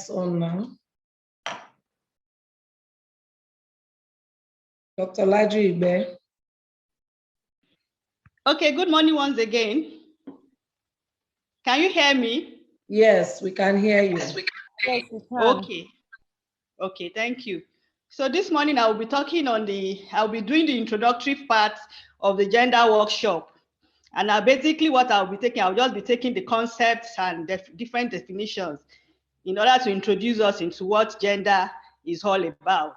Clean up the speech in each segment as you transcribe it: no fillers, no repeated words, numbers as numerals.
mics on now. Dr. Ladri Ibe. Okay, good morning once again. Can you hear me? Yes, we can hear you. Yes, we can. Okay, thank you. So this morning I'll be talking on I'll be doing the introductory part of the gender workshop. And basically what I'll just be taking the concepts and different definitions in order to introduce us into what gender is all about.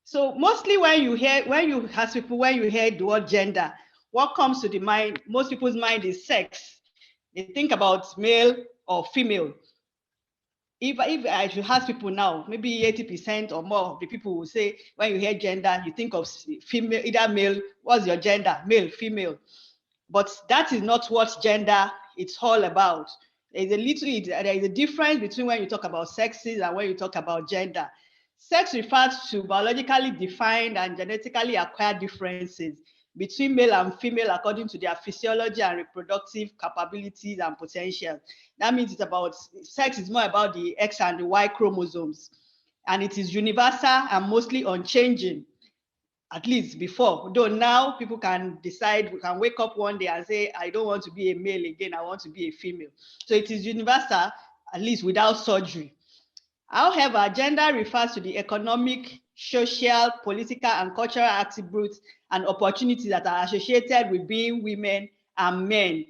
So mostly when you hear the word gender, what comes to the mind, most people's mind is sex. They think about male or female. If I should ask people now, maybe 80% or more of the people will say, when you hear gender, you think of female, either male, what's your gender? Male, female. But that is not what gender it's all about. There is a difference between when you talk about sexes and when you talk about gender. Sex refers to biologically defined and genetically acquired differences between male and female according to their physiology and reproductive capabilities and potential. That means sex is more about the X and the Y chromosomes, and it is universal and mostly unchanging, at least before. Though now people can decide, we can wake up one day and say, I don't want to be a male again, I want to be a female. So it is universal, at least without surgery. However, gender refers to the economic, social, political, and cultural attributes and opportunities that are associated with being women and men.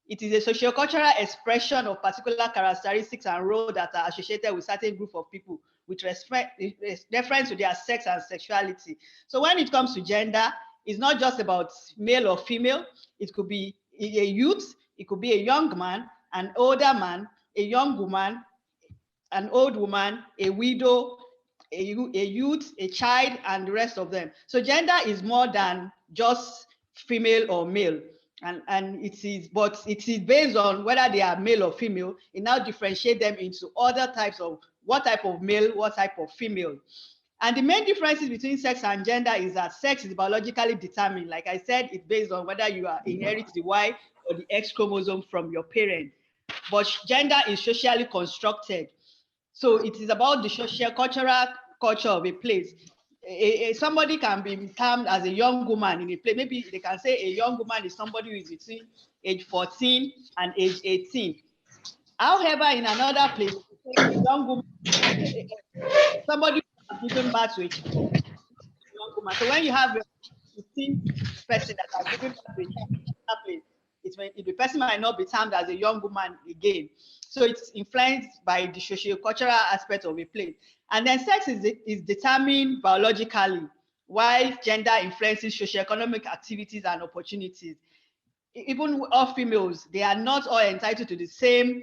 It is a sociocultural expression of particular characteristics and roles that are associated with certain group of people with reference to their sex and sexuality. So when it comes to gender, it's not just about male or female. It could be a youth, it could be a young man, an older man, a young woman, an old woman, a widow, a youth, a child, and the rest of them. So gender is more than just female or male. And it is based on whether they are male or female. It now differentiates them into other types of what type of male, what type of female. And the main differences between sex and gender is that sex is biologically determined. Like I said, it's based on whether you inherit the Y or the X chromosome from your parent. But gender is socially constructed. So it is about the social cultural culture of a place. Somebody can be termed as a young woman in a place. Maybe they can say a young woman is somebody who is between age 14 and age 18. However, in another place, a young woman, somebody who has given birth to a young woman. So when you have a 15 person that has given birth to a child in that place, the person might not be termed as a young woman again. So it's influenced by the socio-cultural aspect of a place. And then sex is determined biologically, while gender influences socio-economic activities and opportunities. Even all females, they are not all entitled to the same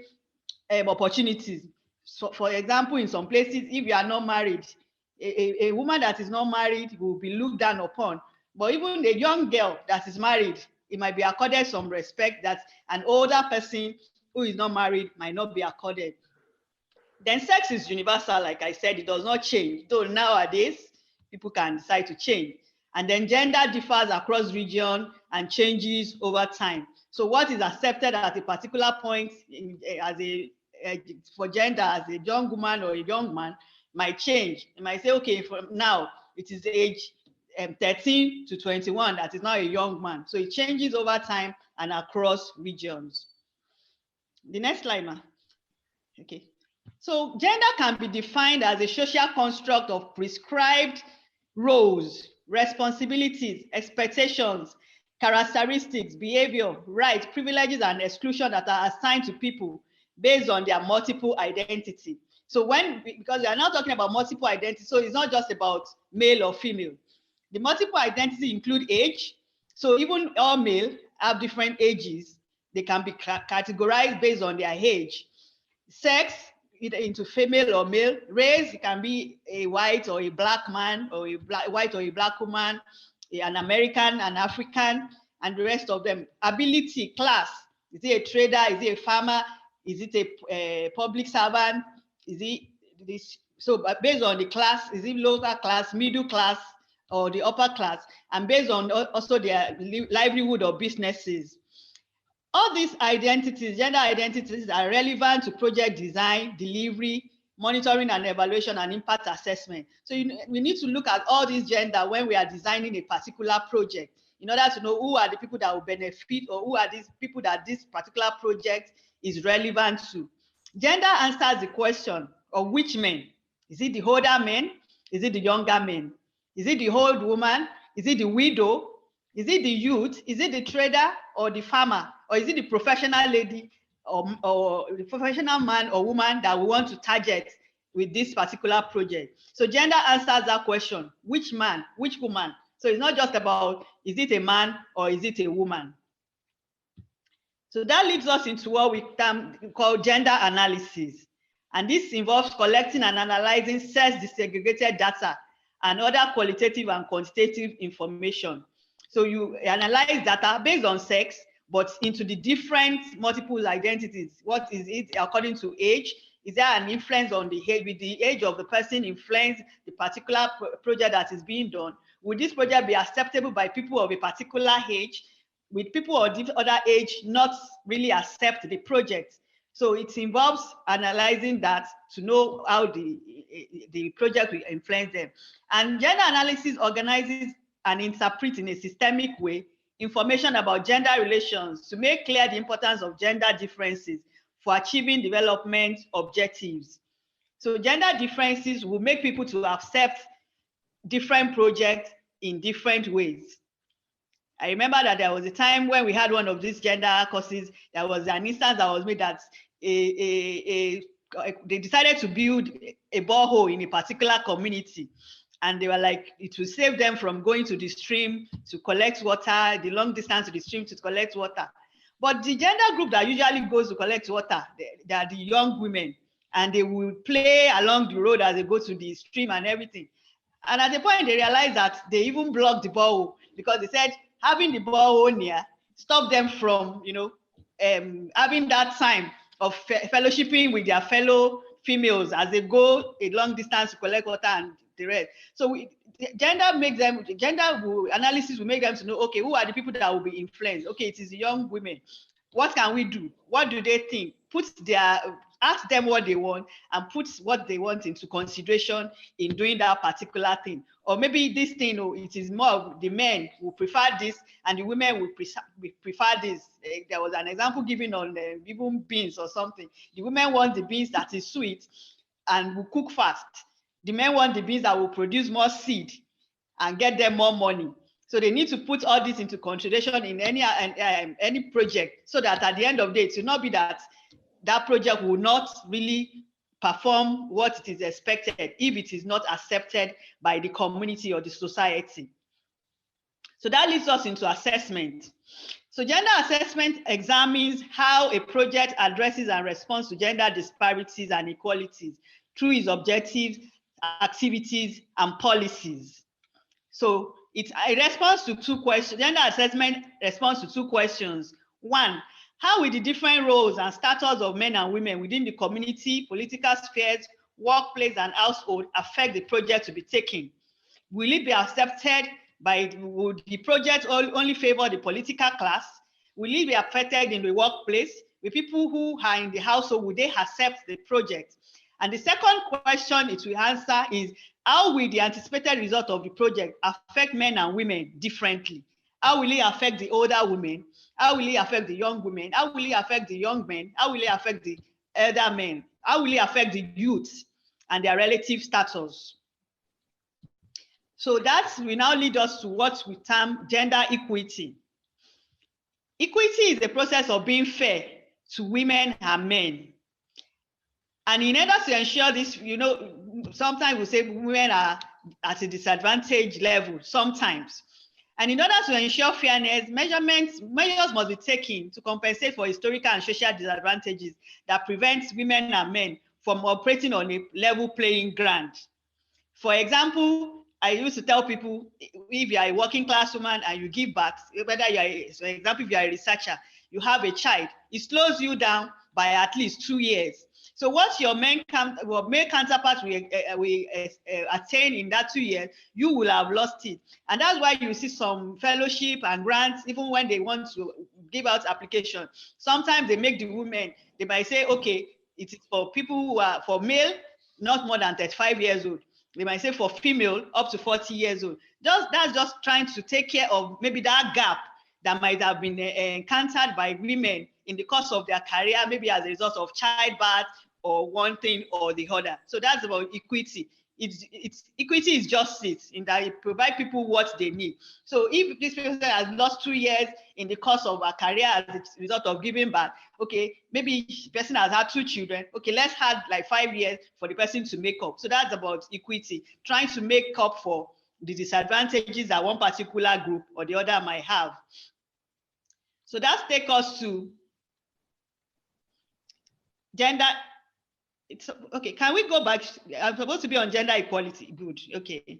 opportunities. So for example, in some places, if you are not married, a woman that is not married will be looked down upon. But even a young girl that is married, it might be accorded some respect that an older person who is not married might not be accorded. Then sex is universal, like I said, it does not change, though nowadays people can decide to change. And then gender differs across region and changes over time. So what is accepted at a particular point for gender as a young woman or a young man might change. It might say, okay, from now it is age 13 to 21 that is now a young man. So it changes over time and across regions. The next slide, ma. Okay. So gender can be defined as a social construct of prescribed roles, responsibilities, expectations, characteristics, behavior, rights, privileges, and exclusion that are assigned to people based on their multiple identity. So because we are now talking about multiple identity, so it's not just about male or female. The multiple identity include age. So even all male have different ages. They can be categorized based on their age. Sex, either into female or male. Race, it can be a white or a black man, or a white or a black woman, an American, an African, and the rest of them. Ability, class, is it a trader, is it a farmer, is it a public servant, is it this? So based on the class, is it lower class, middle class, or the upper class, and based on also their livelihood or businesses. all these identities, gender identities, are relevant to project design, delivery, monitoring and evaluation, and impact assessment. So we need to look at all these gender when we are designing a particular project in order to know who are the people that will benefit, or who are these people that this particular project is relevant to. Gender answers the question of which men. Is it the older men? Is it the younger men? Is it the old woman? Is it the widow? Is it the youth? Is it the trader or the farmer? Or is it the professional lady or the professional man or woman that we want to target with this particular project? So gender answers that question. Which man, which woman? So it's not just about, is it a man or is it a woman? So that leads us into what we call gender analysis. And this involves collecting and analyzing sex disaggregated data and other qualitative and quantitative information. So you analyze data based on sex, but into the different multiple identities. What is it according to age? Is there an influence on the age? Will the age of the person influence the particular project that is being done? Will this project be acceptable by people of a particular age? With people of other age not really accept the project? So it involves analyzing that to know how the project will influence them. And gender analysis organizes and interprets in a systemic way information about gender relations to make clear the importance of gender differences for achieving development objectives. So gender differences will make people to accept different projects in different ways. I remember that there was a time when we had one of these gender courses, there was an instance that was made that they decided to build a borehole in a particular community. And they were like, it will save them from going to the stream to collect water, the long distance to the stream to collect water. But the gender group that usually goes to collect water, they are the young women, and they will play along the road as they go to the stream and everything. And at the point they realized that they even blocked the borehole, because they said having the borehole near stopped them from, having that time of fellowshipping with their fellow females as they go a long distance to collect water and the rest. So gender analysis will make them to know, okay, who are the people that will be influenced? Okay, it is the young women. What can we do? What do they think? Ask them what they want and put what they want into consideration in doing that particular thing. Or maybe this thing, it is more of the men who prefer this and the women will prefer this. There was an example given on even beans or something. The women want the beans that is sweet and will cook fast. The men want the beans that will produce more seed and get them more money. So they need to put all this into consideration in any project, so that at the end of the day, it will not be that that project will not really perform what it is expected if it is not accepted by the community or the society. So that leads us into assessment. So gender assessment examines how a project addresses and responds to gender disparities and inequalities through its objectives, activities, and policies. So it responds to two questions. Gender assessment responds to two questions. One, how will the different roles and status of men and women within the community, political spheres, workplace, and household affect the project to be taken? Will it be accepted would the project only favor the political class? Will it be affected in the workplace? With people who are in the household, will they accept the project? And the second question it will answer is, how will the anticipated result of the project affect men and women differently? How will it affect the older women? How will it affect the young women? How will it affect the young men? How will it affect the elder men? How will it affect the youth and their relative status? So that will now lead us to what we term gender equity. Equity is the process of being fair to women and men. And in order to ensure this, sometimes we say women are at a disadvantaged level, sometimes. And in order to ensure fairness, measures must be taken to compensate for historical and social disadvantages that prevent women and men from operating on a level playing ground. For example, I used to tell people, if you are a working class woman and you give birth, whether you are, for example, if you are a researcher, you have a child, it slows you down by at least 2 years. So what your male counterpart will attain in that 2 years, you will have lost it. And that's why you see some fellowship and grants, even when they want to give out application, sometimes they make the women, they might say, okay, it is for people who are, for male, not more than 35 years old. They might say for female, up to 40 years old. That's just trying to take care of maybe that gap that might have been encountered by women in the course of their career, maybe as a result of childbirth or one thing or the other. So that's about equity. Equity is justice in that it provides people what they need. So if this person has lost 2 years in the course of a career as a result of giving birth, okay, maybe the person has had 2 children, okay, let's have like 5 years for the person to make up. So that's about equity, trying to make up for the disadvantages that one particular group or the other might have. So that takes us to gender. It's okay. Can we go back? I'm supposed to be on gender equality. Good. Okay.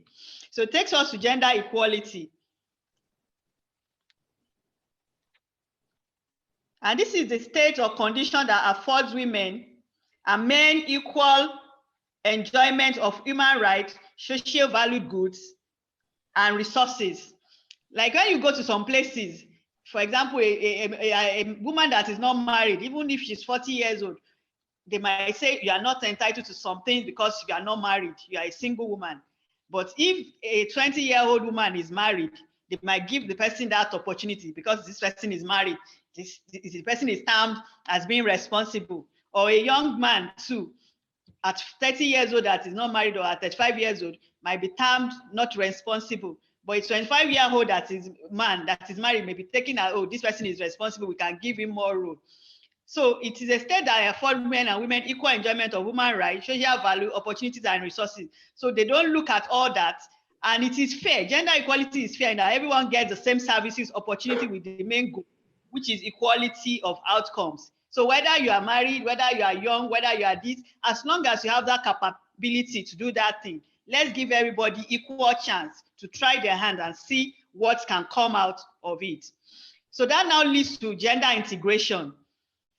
So it takes us to gender equality. And this is the state or condition that affords women and men equal enjoyment of human rights, social valued goods, and resources. Like when you go to some places, for example, a woman that is not married, even if she's 40 years old, they might say you are not entitled to some things because you are not married, you are a single woman. But if a 20-year-old woman is married, they might give the person that opportunity because this person is married. This person is termed as being responsible. Or a young man too, at 30 years old that is not married, or at 35 years old, might be termed not responsible. But a 25-year-old that is man that is married may be taken as, oh, this person is responsible, we can give him more role. So it is a state that affords men and women equal enjoyment of human rights, social value, opportunities, and resources. So they don't look at all that. And it is fair. Gender equality is fair in that everyone gets the same services, opportunity with the main goal, which is equality of outcomes. So whether you are married, whether you are young, whether you are this, as long as you have that capability to do that thing, let's give everybody equal chance to try their hand and see what can come out of it. So that now leads to gender integration.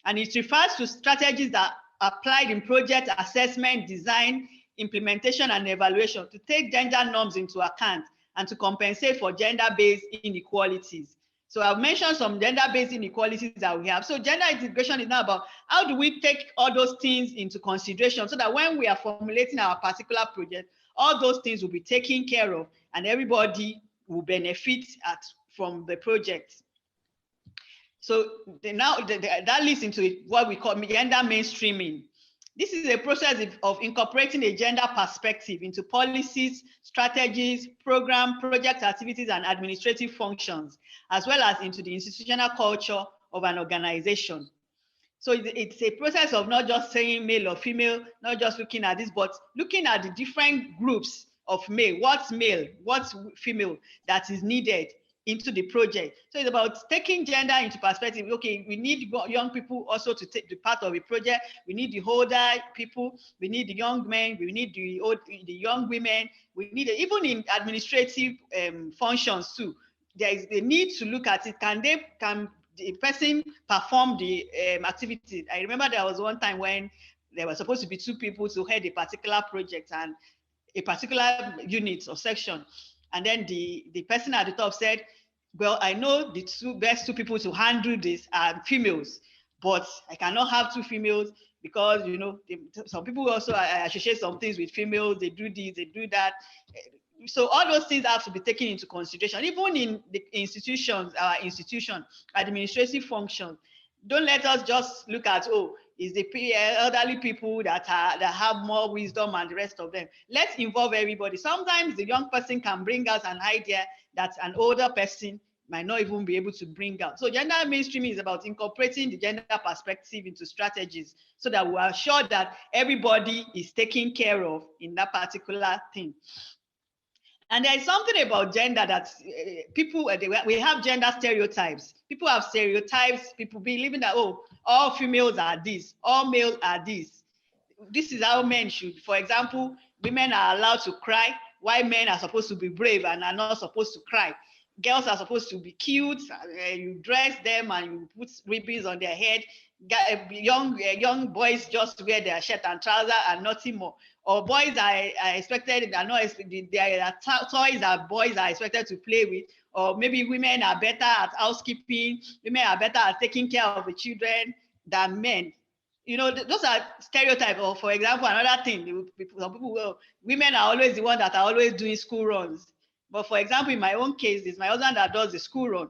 And it refers to strategies that are applied in project assessment, design, implementation, and evaluation to take gender norms into account and to compensate for gender-based inequalities. So I've mentioned some gender-based inequalities that we have. So gender integration is now about how do we take all those things into consideration so that when we are formulating our particular project, all those things will be taken care of and everybody will benefit from the project. So that leads into what we call gender mainstreaming. This is a process of incorporating a gender perspective into policies, strategies, program, project activities, and administrative functions, as well as into the institutional culture of an organization. So it's a process of not just saying male or female, not just looking at this, but looking at the different groups of male, what's female that is needed into the project. So it's about taking gender into perspective. Okay, we need young people also to take the part of a project. We need the older people. We need the young men. We need the young women. We need even in administrative functions too. There is the need to look at it. Can the person perform the activity? I remember there was one time when there were supposed to be 2 people to head a particular project and a particular unit or section. And then the person at the top said, well, I know the best 2 people to handle this are females, but I cannot have 2 females because, you know, some people also associate some things with females. They do this, they do that. So all those things have to be taken into consideration, even in the institutions, our institution, administrative functions. Don't let us just look at, oh, is the elderly people that have more wisdom and the rest of them. Let's involve everybody. Sometimes the young person can bring us an idea that an older person might not even be able to bring out. So gender mainstreaming is about incorporating the gender perspective into strategies so that we are sure that everybody is taken care of in that particular thing. And there is something about gender that we have gender stereotypes. People have stereotypes, people believing that, oh, all females are this, all males are this. This is how men should. For example, women are allowed to cry, while men are supposed to be brave and are not supposed to cry. girls are supposed to be cute, you dress them and you put ribbons on their head. Young boys just wear their shirt and trouser and nothing more. Or boys are expected, are not expected, their toys that boys are expected to play with. Or maybe women are better at housekeeping, women are better at taking care of the children than men. You know, those are stereotypes. Or for example, another thing, some people will, women are always the ones that are always doing school runs. But for example, in my own case, it's my husband that does the school run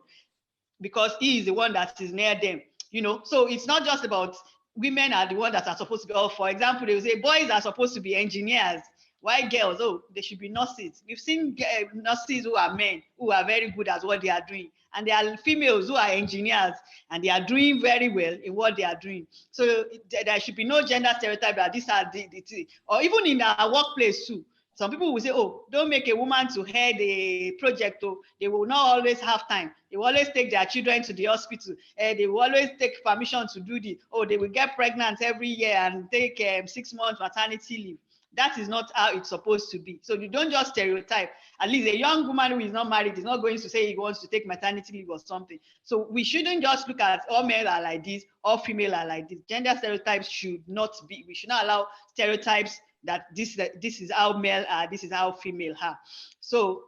because he is the one that is near them. You know, so it's not just about women are the ones that are supposed to be, or for example, they will say boys are supposed to be engineers. Why girls? Oh, they should be nurses. We've seen nurses who are men who are very good at what they are doing. And there are females who are engineers and they are doing very well in what they are doing. So there should be no gender stereotype that these are the or even in our workplace too. Some people will say, oh, don't make a woman to head a project. Oh, they will not always have time. They will always take their children to the hospital. They will always take permission to do this. Oh, they will get pregnant every year and take 6 months maternity leave. That is not how it's supposed to be. So you don't just stereotype. At least a young woman who is not married is not going to say he wants to take maternity leave or something. So we shouldn't just look at all male are like this, all female are like this. Gender stereotypes should not be. We should not allow stereotypes that this is how male are, this is how female are. So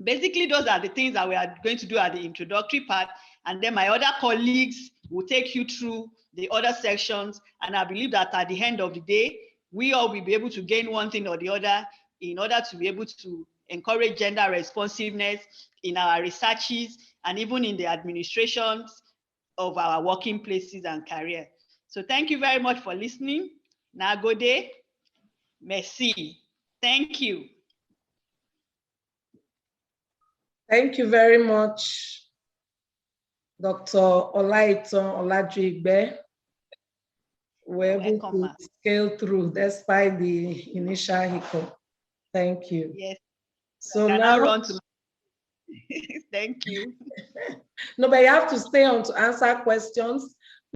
basically, those are the things that we are going to do at the introductory part. And then my other colleagues will take you through the other sections. And I believe that at the end of the day, we all will be able to gain one thing or the other in order to be able to encourage gender responsiveness in our researches and even in the administrations of our working places and career. So thank you very much for listening. Nagode. Merci. Thank you. Thank you very much, Dr. Olaiton Olajuigbe. We're able to scale through despite the initial hiccup. Thank you. Yes. So now run to thank you. No, but you have to stay on to answer questions.